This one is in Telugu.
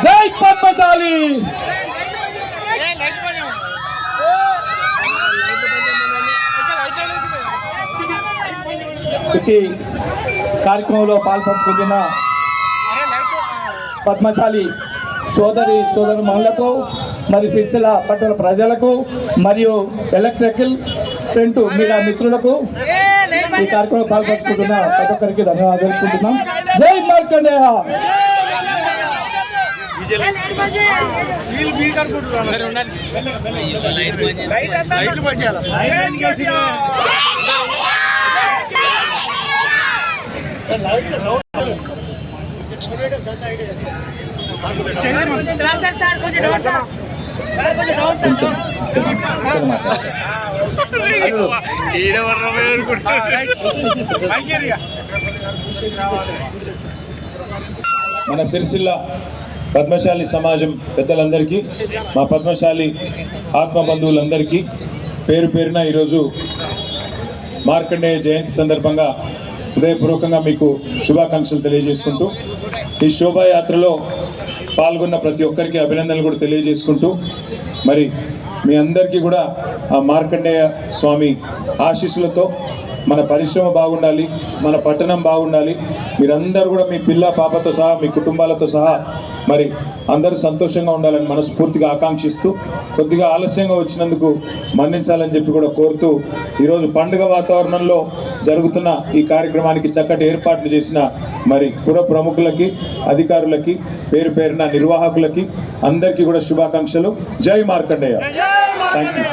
జై పద్మశాలి. ఈ కార్యక్రమంలో పాల్పంచుకుంటున్న పద్మశాలి సోదరు మహిళలకు మరి సిరిసిల్ల పట్టణ ప్రజలకు మరియు ఎలక్ట్రికల్ ప్రింట్ మీడియా మిత్రులకు ఈ కార్యక్రమంలో పాల్పంచుకుంటున్న ప్రతి ఒక్కరికి ధన్యవాదాలు తెలుపుకుంటున్నాం. జై మార్కండేయ. మన సిరిసిల్ల పద్మశాలి సమాజం పెద్దలందరికీ, మా పద్మశాలి ఆత్మ బంధువులందరికీ పేరు పేరున ఈరోజు మార్కండేయ జయంతి సందర్భంగా హృదయపూర్వకంగా మీకు శుభాకాంక్షలు తెలియజేసుకుంటూ, ఈ శోభాయాత్రలో పాల్గొన్న ప్రతి ఒక్కరికి అభినందనలు కూడా తెలియజేసుకుంటూ, మరి మీ అందరికీ కూడా ఆ మార్కండేయ స్వామి ఆశీస్సులతో మన పరిశ్రమ బాగుండాలి, మన పట్టణం బాగుండాలి, మీరందరూ కూడా మీ పిల్ల పాపతో సహా మీ కుటుంబాలతో సహా మరి అందరూ సంతోషంగా ఉండాలని మనస్ఫూర్తిగా ఆకాంక్షిస్తూ, కొద్దిగా ఆలస్యంగా వచ్చినందుకు మన్నించాలని చెప్పి కూడా కోరుతూ, ఈరోజు పండుగ వాతావరణంలో జరుగుతున్న ఈ కార్యక్రమానికి చక్కటి ఏర్పాట్లు చేసిన మరి పుర ప్రముఖులకి, అధికారులకి, పేరు పేరున నిర్వాహకులకి అందరికీ కూడా శుభాకాంక్షలు. జై మార్కండేయ. Thank you.